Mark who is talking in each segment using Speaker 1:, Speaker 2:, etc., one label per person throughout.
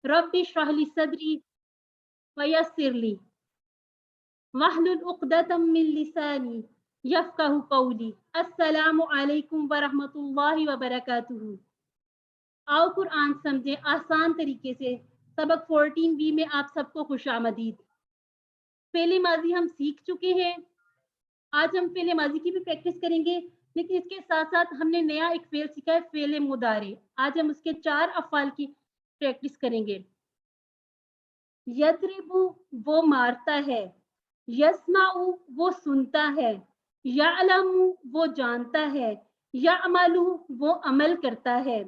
Speaker 1: Rabbi इश्रह ली सदरी वयस्सिर ली वहलुल उक़दतम मिन लिसानी यफ़क़हू क़ौली। अस्सलामु अलैकुम व रहमतुल्लाहि व बरकातुहू। आओ कुरान समझें आसान तरीके से। सबक 14B में आप सबको खुशामदीद। फ़ेल माज़ी हम सीख चुके हैं। आज हम फ़ेल माज़ी की भी प्रैक्टिस करेंगे, लेकिन इसके साथ-साथ हमने नया एक फ़ेल सीखा है, फ़ेल मुदारे। आज हम उसके 4 अफ़आल की प्रैक्टिस करेंगे। यद्रिबु वो मारता है, यस्माउ वो सुनता है, यअलमु वो जानता है, यअमलु वो अमल करता है।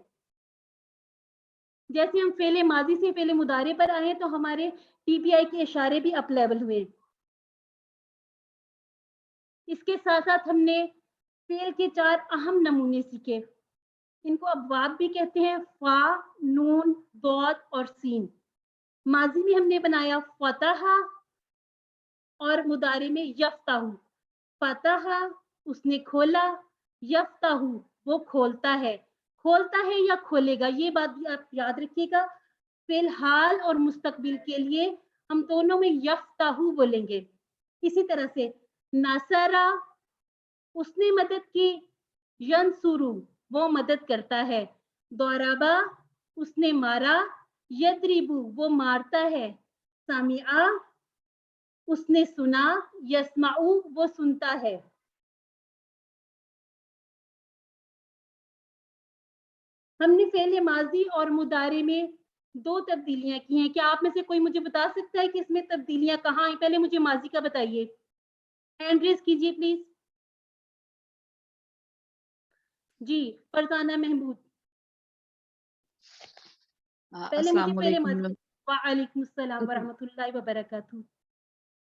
Speaker 1: जैसे हम फ़ेल माज़ी से फ़ेल मुदारे पर आए तो हमारे टीपीआई के इशारे भी अप लेवल हुए। इसके साथ-साथ हमने फ़ेल के 4 अहम नमूने सीखे। इनको अबवाब भी कहते हैं, फ़ा, नून, दौद और सीन। माज़ी में हमने बनाया फ़तहा और मुदारे में यफ्ताहु। फ़तहा उसने खोला, यफ्ताहु वो खोलता है। खोलता है या खोलेगा, ये बात भी आप याद रखिएगा। फ़िलहाल और मुस्तक़बिल के लिए हम दोनों में यफ्ताहु बोलेंगे। इसी तरह से नसरा उसने मदद की, यंसुरु वो मदद करता है, दौराबा उसने मारा, यद्रिबु वो मारता है, सामिआ उसने सुना, यस्माउ वो सुनता है। हमने फ़ेल माज़ी और मुदारे में 2 तब्दीलियाँ की हैं। क्या आप में से कोई मुझे बता सकता है कि इसमें तब्दीलियाँ कहाँ आई? पहले मुझे माज़ी का बताइए। हैंड रेज़ कीजिए प्लीज़। जी, फरज़ाना महमूद। पहले मुझे
Speaker 2: अस्सलाम
Speaker 1: फ़ेल माज़ी
Speaker 2: वालेकुम।
Speaker 1: वालेकुम अस्सलाम व रहमतुल्लाहि व बरकातुहू।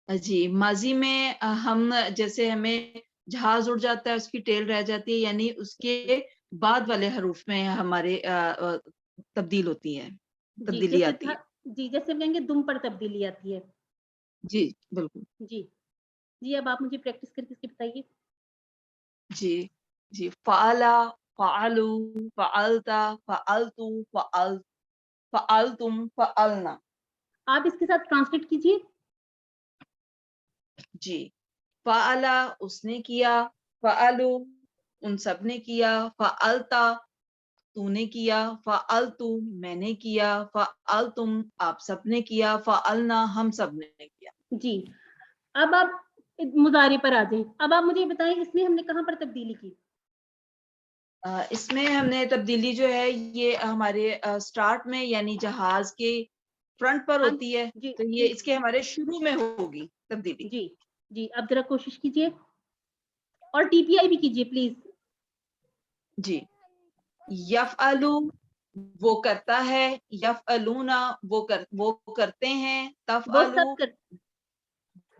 Speaker 2: जी, माजी में हम जैसे हमें जहाज उड़ जाता है, उसकी टेल रह जाती है, यानी उसके बाद वाले हरूफ में हमारे तब्दील होती है,
Speaker 1: जी,
Speaker 2: तब्दीली
Speaker 1: जैसे
Speaker 2: आती
Speaker 1: था
Speaker 2: है।
Speaker 1: जी, जैसे हम कहेंगे दुम पर तब्दीली आती है।
Speaker 2: जी, बिल्कुल।
Speaker 1: जी। जी, अब आप मुझे प्रैक्टिस करके इसकी बताइए।
Speaker 2: जी, जी। फ़अला, फ़अलू, फ़अलता, फ़अलतु, फ़अलतुम, फ़अलना।
Speaker 1: आप इसके साथ ट्रांसलेट कीजिए।
Speaker 2: जी। फ़अला उसने किया, फ़अलू उन सब ने किया, फ़अलता तूने किया, फ़अलतु मैंने किया, फ़अलतुम आप सबने किया, फ़अलना हम सब ने किया।
Speaker 1: जी, अब आप मुज़ारे पर आ जाएँ। अब आप मुझे बताएँ इसमें हमने कहाँ पर तब्दीली की?
Speaker 2: इसमें हमने तब्दीली जो है ये हमारे स्टार्ट में यानी जहाज के फ्रंट पर
Speaker 1: हाँ
Speaker 2: होती है,
Speaker 1: जी,
Speaker 2: तो ये
Speaker 1: जी,
Speaker 2: इसके हमारे शुरू में होगी तब्दीली।
Speaker 1: जी, जी, अब ज़रा कोशिश कीजिए और टीपीआई भी कीजिए प्लीज़।
Speaker 2: जी। यफ़अलु वो करता है, यफ़अलूना वो करते हैं,
Speaker 1: वो
Speaker 2: तफ़अलु
Speaker 1: सब कर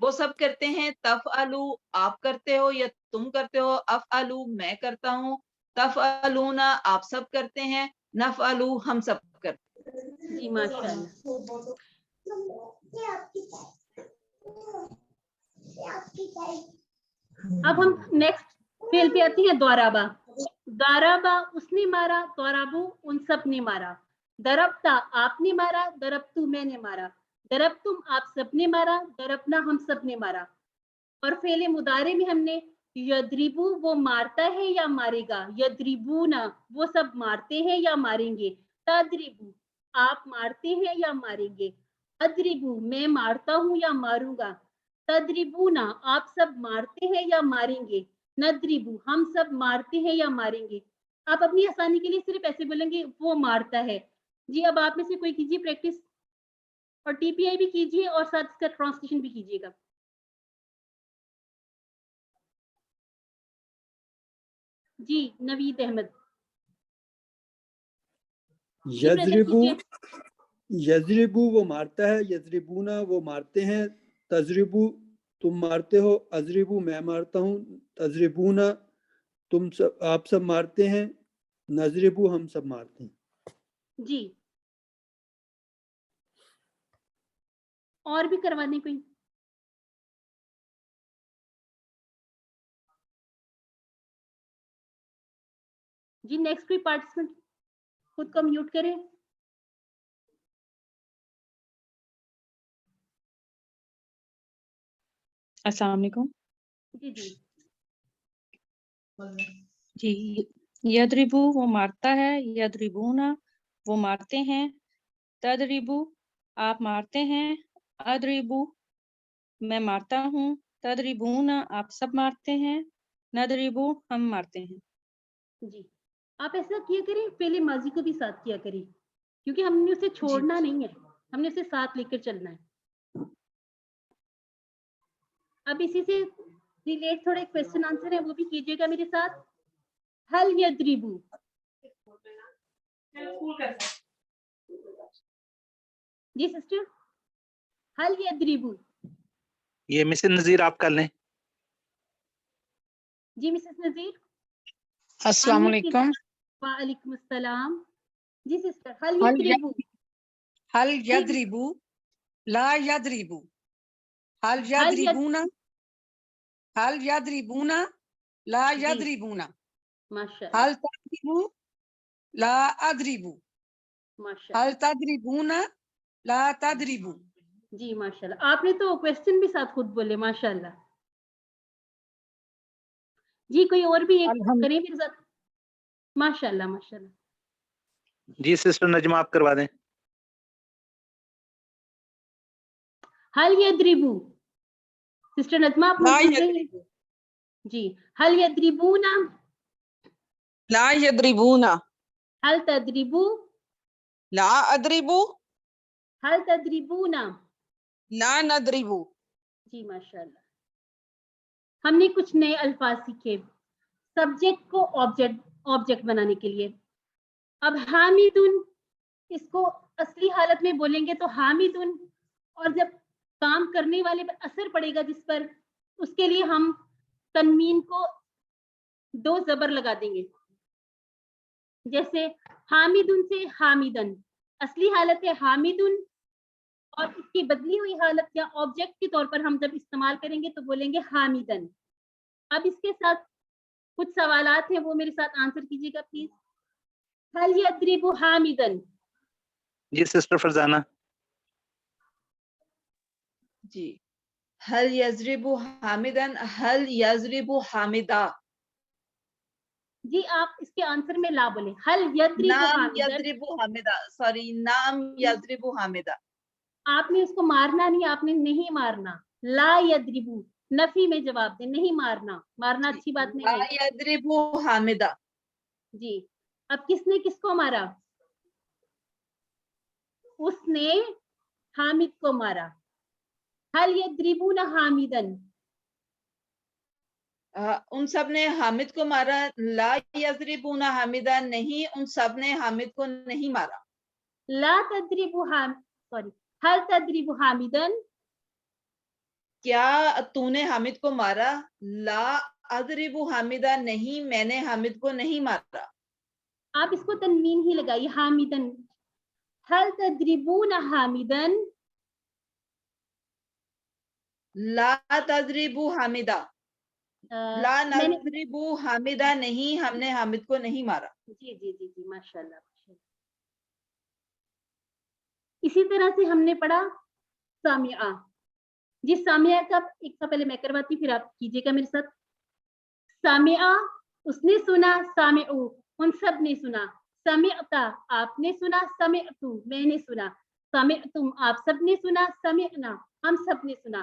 Speaker 2: वो सब करते हैं, तफ़अलु आप करते हो या तुम करते हो, अफ़अलु मैं करता हूँ, तफ़अलूना आप सब करते हैं, नफ़अलु हम सब करते
Speaker 1: जी, माशाअल्लाह। अब हम नेक्स्ट फ़ेल पे आते हैं दोराबा। दाराबा उसने मारा, दोराबू उन सब ने मारा। दरब्ता आपने मारा, दरब्तु मैंने मारा। दरब्तुम आप सबने मारा, दरब्ना हम सब ने मारा। और फ़ेल मुदारे में हमने यद्रिबू वो मारता है या मारेगा, यद्रिबूना वो सब मारते हैं या मारेंगे, तद्रिबू आप मारते हैं या मारेंगे, अद्रिबू मैं मारता हूँ या मारूंगा, तद्रिबूना आप सब मारते हैं या मारेंगे, नद्रिबू हम सब मारते हैं या मारेंगे। आप अपनी आसानी के लिए सिर्फ ऐसे बोलेंगे वो मारता है। जी, अब आप में से कोई कीजिए प्रैक्टिस और टीपीआई भी कीजिए और साथ इसका ट्रांसलेशन भी कीजिएगा। जी, नवीद अहमद। जी, ब्रदर
Speaker 3: यजरिबू
Speaker 1: कीजिए।
Speaker 3: यजरिबू वो मारता है, यजरिबूना वो मारते हैं, तजरिबू तुम मारते हो, अजरिबू मैं मारता हूँ, तजरिबूना तुम सब आप सब मारते हैं, नजरिबू हम सब मारते हैं।
Speaker 1: जी, और भी करवाने कोई? जी, नेक्स्ट कोई पार्टिसिपेंट खुद को म्यूट करें।
Speaker 4: السلام علیکم
Speaker 1: جی جی
Speaker 4: جی یدربو وہ مارتا ہے، یدربونا وہ مارتے ہیں، تدریبو آپ مارتے ہیں، ادریبو میں مارتا ہوں، تدریبونا آپ سب مارتے ہیں، ندریبو ہم مارتے ہیں۔
Speaker 1: جی آپ ایسا کیا کریں، پہلے ماضی کو بھی ساتھ کیا کریں، کیونکہ ہم نے اسے چھوڑنا نہیں ہے، ہم نے اسے ساتھ لے کر چلنا ہے۔ اب اسی سے ریلیٹ تھوڑے کوشچن آنسر ہے، وہ بھی کیجیے گا میرے ساتھ۔ حل یدریبو، جی سسٹر، حل یدریبو،
Speaker 5: یہ مسز نذیر آپ کر لیں۔
Speaker 1: جی مسز نذیر۔
Speaker 6: السلام علیکم۔
Speaker 1: وعلیکم السلام۔ جی سسٹر، حل
Speaker 6: حل
Speaker 1: یدریبو،
Speaker 6: حل یدریبو لا یدریبو، حل یدریبونا، حل یدریبونا لا
Speaker 1: جی۔
Speaker 6: یدریبونا،
Speaker 1: ماشاء
Speaker 6: حل
Speaker 1: اللہ
Speaker 6: تدریبو لا ادریبو،
Speaker 1: ماشاء
Speaker 6: حل
Speaker 1: اللہ،
Speaker 6: تدریبونا لا تدریبو۔
Speaker 1: جی ماشاء اللہ، آپ نے تو کوشچن بھی ساتھ خود بولے، ماشاء اللہ۔ جی کوئی اور بھی ایک کریں میرے ساتھ، ماشاء اللہ ماشاء اللہ۔
Speaker 5: جی سسٹر نجمہ آپ کروا دیں۔
Speaker 1: حل یدریبو، سسٹر نجمہ آپ
Speaker 6: لا
Speaker 1: موجود ہیں؟
Speaker 6: یدریبو،
Speaker 1: جی، حل یدریبونا،
Speaker 6: لا یدریبونا،
Speaker 1: حل تدریبو،
Speaker 6: لا ادریبو،
Speaker 1: حل تدریبونا،
Speaker 6: لا ندریبو۔
Speaker 1: جی ماشاء اللہ۔ ہم نے کچھ نئے الفاظ سیکھے سبجیکٹ کو آبجیکٹ بنانے کے لیے۔ اب حامدن، اس کو اصلی حالت میں بولیں گے تو حامدن، اور جب کام کرنے والے پر اثر پڑے گا جس پر، اس کے لیے ہم تنوین کو 2 زبر لگا دیں گے، جیسے حامدن سے حامدن، اصلی حالت ہے حامدن، اور اس کی بدلی ہوئی حالت یا آبجیکٹ کے طور پر ہم جب استعمال کریں گے تو بولیں گے حامدن۔ اب اس کے ساتھ کچھ سوالات ہیں، وہ میرے ساتھ آنسر کیجیے گا پلیز۔ حل یدریب حامدن،
Speaker 5: جی سسٹر فرزانہ۔
Speaker 2: جی حل یضرب حامدن، حل یضرب حامدہ۔
Speaker 1: جی آپ اس کے آنسر میں لا بولیں، حل یدریب
Speaker 2: نام
Speaker 1: حامدن،
Speaker 2: یضرب حامدہ، سوری نام یضرب حامدہ۔
Speaker 1: آپ نے اس کو مارنا نہیں، آپ نے نہیں مارنا، لا یدریبو نفی میں جواب دیں، نہیں مارنا، مارنا اچھی بات نہیں
Speaker 2: لا
Speaker 1: ہے۔
Speaker 2: یضرب حامدہ۔
Speaker 1: جی اب کس نے کس کو مارا؟ اس نے حامد کو مارا۔ حل یدریبون حامدن،
Speaker 2: ان سب نے حامد کو مارا، لا یضربون حامدہ نہیں، ان سب نے حامد کو نہیں مارا۔
Speaker 1: لا تدریبو سوری، حل تدریبو حامدن،
Speaker 2: کیا تو نے حامد کو مارا؟ لا اضرب حامدہ نہیں، میں نے حامد کو نہیں مارا۔
Speaker 1: آپ اس کو تنوین ہی لگائیے، حامدن۔ حل تدریبون حامدن،
Speaker 2: لا تضرب حامدہ، لا
Speaker 1: میں نے
Speaker 2: نضرب حامدہ نہیں، ہم نے حامد کو نہیں مارا۔
Speaker 1: جی جی جی جی ماشاء اللہ ماشاء اللہ۔ اسی طرح سے ہم نے پڑھا سامعہ، جی سامعہ کا ایک سا پہلے میں کرواتی پھر آپ کیجیے گا میرے ساتھ۔ سامعہ اس نے سنا، سامعو ان سب نے سنا، سمعتا آپ نے سنا، سمعتو میں نے سنا، سمعتم آپ سب نے سنا، سمعنا ہم سب نے سنا۔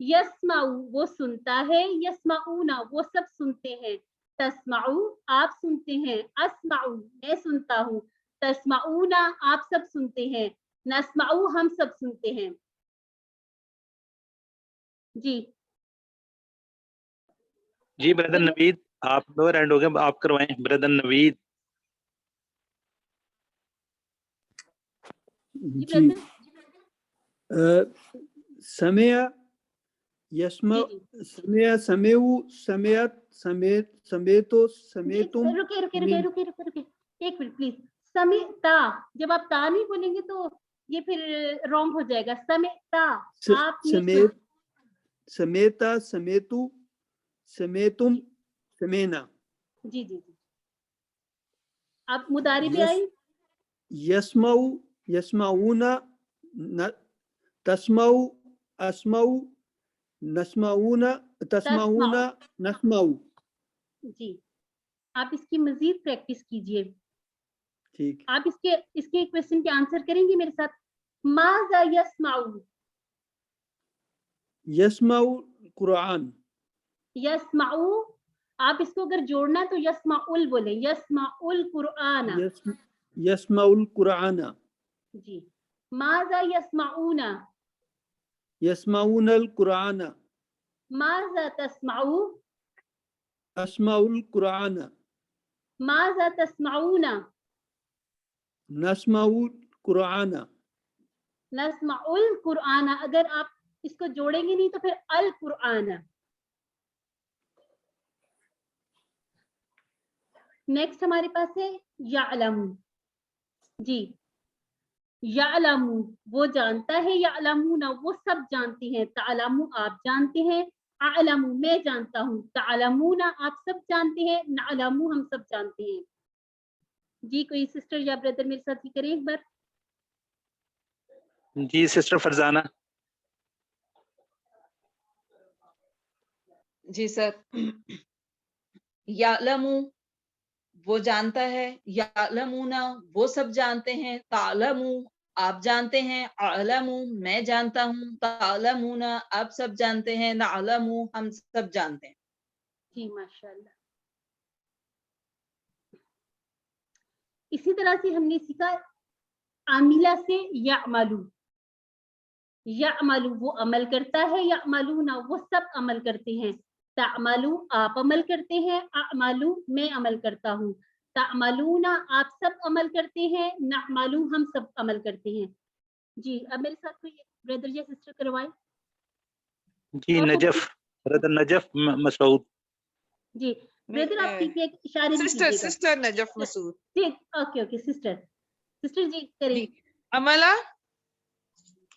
Speaker 1: یسمعو وہ سنتا ہے، یسمعونا وہ سب سنتے ہیں، تسمعو آپ سنتے ہیں، اسمعو میں سنتا ہوں، تسمعونا آپ سب سنتے ہیں، نسمعو ہم سب سنتے ہیں۔ جی
Speaker 5: جی بردر نوید آپ دو اینڈ ہو گئے، آپ کروائیں بردر نوید۔
Speaker 1: جی
Speaker 3: جی
Speaker 1: بردر،
Speaker 3: سمع یسمع،
Speaker 1: جی
Speaker 3: سمع سمعو، سمعت سمیت، سمیتو سمیتم۔
Speaker 1: رکے رکے رکے رکے رکے رکے ایک منٹ پلیز۔ سمعتا جب آپ تا نہیں بولیں گے تو یہ پھر رونگ ہو جائے گا۔ سمعتا آپ نے
Speaker 3: سمیت، سمیتا سمیتو سمیتم سمینا۔
Speaker 1: جی جی جی آپ مداری پہ آئی۔
Speaker 3: یسمع یسمعون، تسمع اسمع، नस्माऊना तस्माऊना नस्माऊ।
Speaker 1: जी, आप इसकी मजीद प्रैक्टिस कीजिए।
Speaker 3: ठीक।
Speaker 1: आप इसके क्वेश्चन के आंसर करेंगे मेरे साथ। माज़ा यस्माऊ,
Speaker 3: यस्माऊ कुरान।
Speaker 1: यस्माऊ, आप इसको अगर जोड़ना तो यस्माउल बोले, यस्माउल कुरआना।
Speaker 3: यस्माउल कुराना।
Speaker 1: जी, माज़ा यस्माऊना,
Speaker 3: यस्माऊनल कुराना।
Speaker 1: माज़ा तस्माऊ,
Speaker 3: अस्माउल कुराना।
Speaker 1: माज़ा तस्माऊना,
Speaker 3: नस्माउल कुराना।
Speaker 1: नस्माउल कुरआना। अगर आप इसको जोड़ेंगे नहीं तो फिर अल कुरआना। नेक्स्ट हमारे पास है यालमू। जी, यालमू वो जानता है, यालमूना वो सब जानते हैं, तालमू आप जानते हैं, आलमू मैं जानता हूँ, तालमूना आप सब जानते हैं, नालमू हम सब जानते हैं। जी, कोई सिस्टर या ब्रदर मेरे साथ ही करें एक बार।
Speaker 5: जी सिस्टर फरजाना।
Speaker 2: जी सर। यालमू वो जानता है, यालमूना वो सब जानते हैं, तालमू आप जानते हैं, आलमू मैं जानता हूँ, तालमूना आप सब जानते हैं, नालमू हम सब जानते हैं।
Speaker 1: जी माशाल्लाह। इसी तरह से हमने सीखा आमिला से यामालू। यामालू वो अमल करता है, यामालूना वो सब अमल करते हैं, तामालू आप अमल करते हैं, आमालू मैं अमल करता हूँ, तामालूना आप सब अमल करते हैं, नामालू हम सब अमल करते हैं। जी, अब मेरे साथ कोई ब्रदर या सिस्टर करवाए।
Speaker 5: जी नजफ, ब्रदर नजफ मसूद।
Speaker 1: जी ब्रदर आप कीजिए, इशारे नहीं
Speaker 6: सिस्टर
Speaker 1: कीजिएगा।
Speaker 6: सिस्टर नजफ मसूद।
Speaker 1: जी ओके ओके सिस्टर जी करें।
Speaker 6: जी अमला।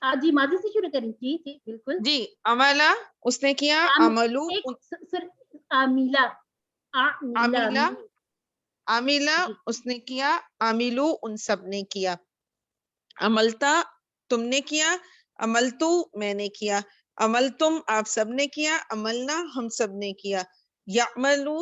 Speaker 1: जी माजी से शुरू करें। जी जी बिल्कुल।
Speaker 6: जी अमला उसने किया, अमलू
Speaker 1: आमिला,
Speaker 6: आमिला आमिला
Speaker 1: जी।
Speaker 6: उसने किया, आमिलू उन सब ने किया, अमलता तुमने किया, अमलतू मैंने किया, अमल तुम आप सब ने किया, अमलना हम सब ने किया, यामलू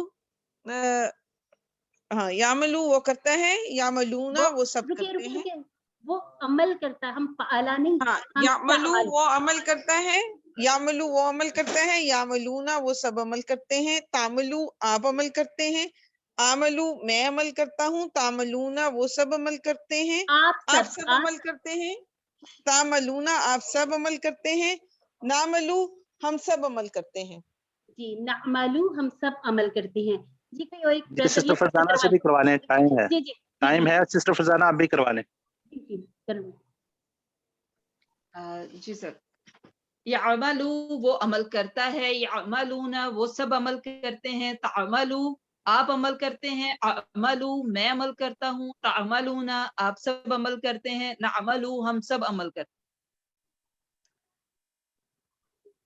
Speaker 6: हाँ यामलू वो करता है, यामलूना वो सब करते हैं।
Speaker 1: रुकिए वो अमल करता है, हम पाला नहीं।
Speaker 6: हाँ
Speaker 1: हम
Speaker 6: यामलू
Speaker 1: तामल।
Speaker 6: वो अमल करता है, यामलू वो अमल करता है, यामलूना वो सब अमल करते हैं, तामलू आप अमल करते हैं, आमलू मैं अमल करता हूँ, तामलूना वो सब अमल करते हैं, आप सब अमल करते हैं, तामलूना आप सब अमल करते हैं, नामलू हम सब अमल करते हैं।
Speaker 1: जी नामलू हम सब अमल करते हैं। जी कोई और एक
Speaker 5: जी सिस्टर फरजाना से भी करवा लें, टाइम है।
Speaker 1: जी जी
Speaker 5: टाइम है सिस्टर फरजाना, आप भी करवा लें।
Speaker 1: जी करूँ।
Speaker 2: जी सर। यामलू वो अमल करता है, यामलूना वो सब अमल करते हैं, तामलू आप अमल करते हैं, अमलू मैं अमल करता हूँ, तामलूना आप सब अमल करते हैं, नामलू हम सब अमल करते हैं।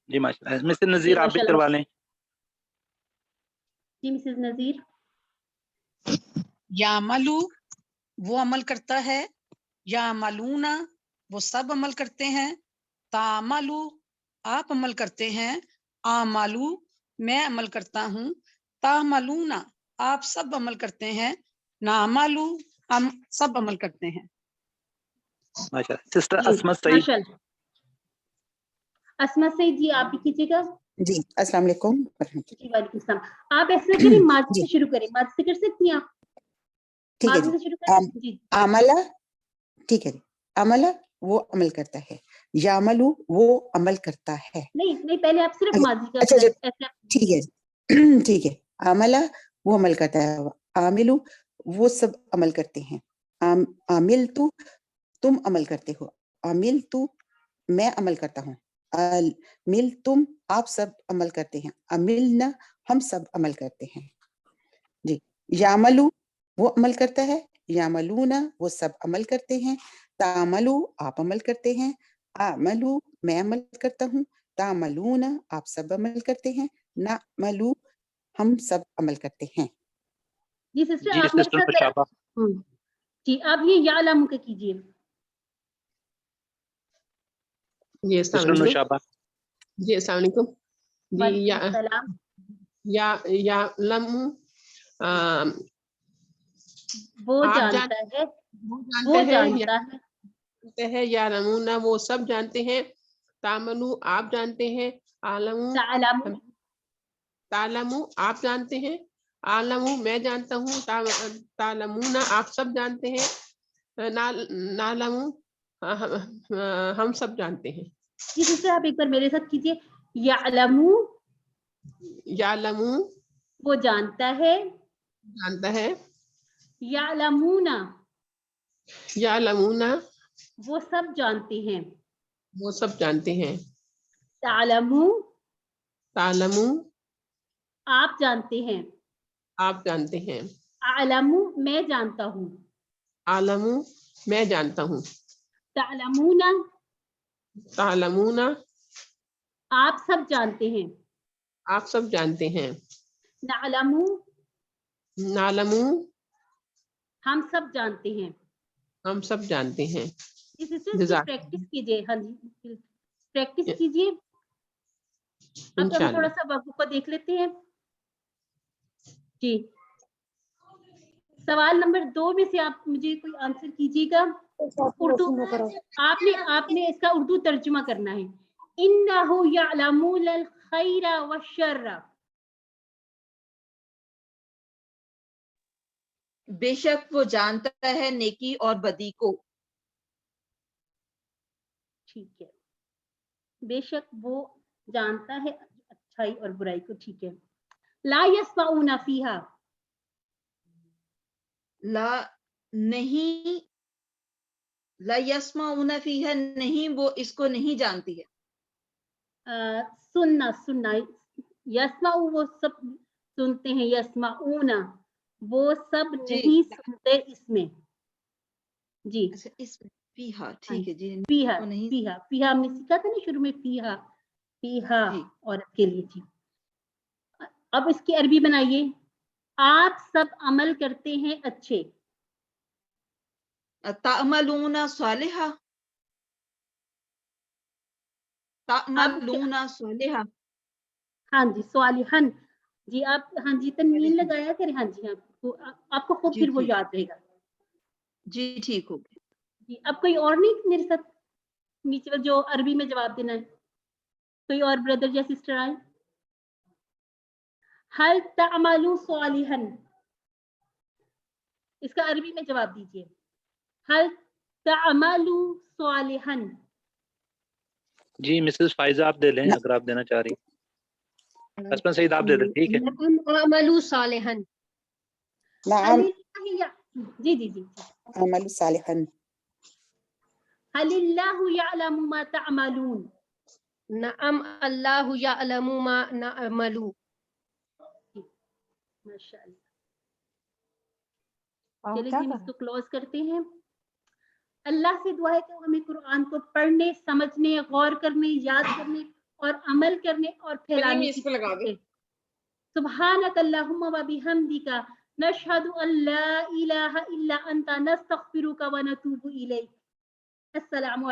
Speaker 5: जी माशाल्लाह। मिस्टर नजीर आप भी करवा लें।
Speaker 1: जी मिसेस नजीर।
Speaker 7: यामलू वो अमल करता है, यामलूना वो सब अमल करते हैं, तामलू आप अमल करते हैं, आमलू मैं अमल करता हूँ, तामलूना आप सब अमल करते हैं, नामलू हम सब अमल करते हैं।
Speaker 5: माशाल्लाह। सिस्टर अस्मा सईद।
Speaker 1: माशाल्लाह। अस्मा सईद जी आप भी कीजिएगा।
Speaker 8: जी अस्सलाम वालेकुम।
Speaker 1: जी वालेकुम सलाम। आप ऐसा करें, माजी से शुरू करें। माजी से कर सकती हैं आप?
Speaker 8: ठीक है
Speaker 1: माजी से
Speaker 8: जी।
Speaker 1: शुरू करें। जी
Speaker 8: अमला ठीक है जी। अमला वो अमल करता है, यामलू वो अमल करता है।
Speaker 1: नहीं पहले आप सिर्फ माजी का
Speaker 8: अच्छा
Speaker 1: ऐसा।
Speaker 8: ठीक है जी। ठीक है। अमला वो अमल करता है, आमिलू वो सब अमल करते हैं, आमिल तुम अमल करते हो, आमिल मैं अमल करता हूँ, मिल तुम आप सब अमल करते हैं, अमिलना हम सब अमल करते हैं। जी यामलू वो अमल करता है, यामलूना वो सब अमल करते हैं, तामलू आप अमल करते हैं, आमलू मैं अमल करता हूँ, तामलूना आप सब अमल करते हैं, नामलू हम सब अमल करते हैं।
Speaker 1: जी सिस्टर
Speaker 5: जी
Speaker 1: आप मेरे
Speaker 5: सिस्टर
Speaker 1: साथ
Speaker 5: मुशाबा।
Speaker 1: जी आप ये यालमू का कीजिए।
Speaker 9: जी
Speaker 5: सिस्टर
Speaker 9: अस्सलाम वालेकुम।
Speaker 5: मुशाबा।
Speaker 9: जी अस्सलाम वालेकुम। جی یا
Speaker 1: السلام.
Speaker 9: یعلم
Speaker 1: وہ
Speaker 9: آپ
Speaker 1: جانتا ہے،
Speaker 9: وہ
Speaker 1: وہ
Speaker 9: جانتے ہیں
Speaker 1: جانتا ہے.
Speaker 9: یعلمون وہ سب جانتے ہیں، تعملو آپ جانتے ہیں، عالم
Speaker 1: تعلم
Speaker 9: تعلمو آپ جانتے ہیں، عالم میں جانتا ہوں، تعلمون آپ سب جانتے ہیں، نعلم ہم سب جانتے ہیں.
Speaker 1: جی سسٹر آپ ایک بار میرے ساتھ کیجیے. یعلمو
Speaker 9: یعلمو
Speaker 1: وہ جانتا ہے،
Speaker 9: جانتا ہے،
Speaker 1: یعلمون
Speaker 9: یعلمون
Speaker 1: وہ سب جانتے ہیں،
Speaker 9: وہ سب جانتے ہیں،
Speaker 1: تعلمو
Speaker 9: تعلمو
Speaker 1: آپ جانتے ہیں،
Speaker 9: آپ جانتے ہیں،
Speaker 1: اعلمو میں جانتا ہوں،
Speaker 9: عالم میں جانتا ہوں،
Speaker 1: تعلمون
Speaker 9: تعلمون
Speaker 1: آپ سب جانتے ہیں،
Speaker 9: آپ سب جانتے ہیں،
Speaker 1: نعلمو
Speaker 9: نعلم
Speaker 1: ہم سب جانتے ہیں.
Speaker 9: ہم سب جانتے ہیں.
Speaker 1: اس سے
Speaker 9: جزاک
Speaker 1: پریکٹس کیجیے. ہاں جی پریکٹس کیجیے. اب ہم
Speaker 9: انشاءاللہ.
Speaker 1: تھوڑا سا وقت کو دیکھ لیتے ہیں. جی سوال نمبر 2 میں سے آپ مجھے کوئی آنسر کیجیے گا. اردو آپ نے اس کا اردو ترجمہ کرنا ہے. انہو یعلمون الخیر والشر.
Speaker 2: بے شک وہ جانتا ہے نیکی اور بدی کو.
Speaker 1: ٹھیک ہے. بے شک وہ جانتا ہے اچھائی اور برائی کو. ٹھیک ہے. لا یسمعون فیہا
Speaker 2: لا نہیں، لا یسمعون فیہا نہیں وہ اس کو نہیں جانتی ہے.
Speaker 1: سننا یسمع وہ سب سنتے ہیں، یسمعون وہ سب
Speaker 2: جی
Speaker 1: نہیں سنتے اس میں. جی
Speaker 2: اچھا اس میں فیہا ٹھیک ہے جی.
Speaker 1: فیہا
Speaker 2: وہ نہیں
Speaker 1: فیہا فیہا ہم نے سیکھا تھا نا شروع میں. فیہا فیہا
Speaker 2: جی
Speaker 1: عورت کے لیے. جی اب اس کی عربی بنائیے. آپ سب عمل کرتے ہیں اچھے.
Speaker 2: تعملون صالحا، تعملون صالحا.
Speaker 1: ہاں جی صالحن. جی آپ ہاں جی تنوین لگایا کریں. ہاں جی آپ کو خوب
Speaker 2: جی
Speaker 1: پھر وہ
Speaker 2: ٹھیک
Speaker 1: یاد رہے گا.
Speaker 2: جی ٹھیک ہو گیا.
Speaker 1: جی اب کوئی اور نہیں میرے ساتھ نیچے پر جو عربی میں جواب دینا ہے؟ کوئی اور بردر یا سسٹر آئے؟ حل تعملوا صالحا اس کا عربی میں جواب دیجیے. حل تعملوا صالحا.
Speaker 5: جی مسز فائزہ آپ دے لیں اگر آپ دینا چاہ رہی ہیں. حسن سعید آپ دے دیں. ٹھیک ہے
Speaker 10: اعملوا صالحا.
Speaker 8: نعم
Speaker 1: جی جی جی
Speaker 8: عمل صالحا.
Speaker 1: حل اللہ یعلم ما تعملون.
Speaker 10: نعم اللہ یعلم ما نعمل.
Speaker 1: ماشاء اللہ. چلیے جی ہم اس کو کلوز کرتے ہیں. اللہ سے دعا ہے کہ ہمیں قرآن کو پڑھنے، سمجھنے، غور کرنے، یاد کرنے اور عمل کرنے اور پھیلانے کی توفیق دے. سبحانک اللہم و بحمدک نشہد ان لا الہ الا انت نستغفرک و نتوب الیک. السلام علیکم.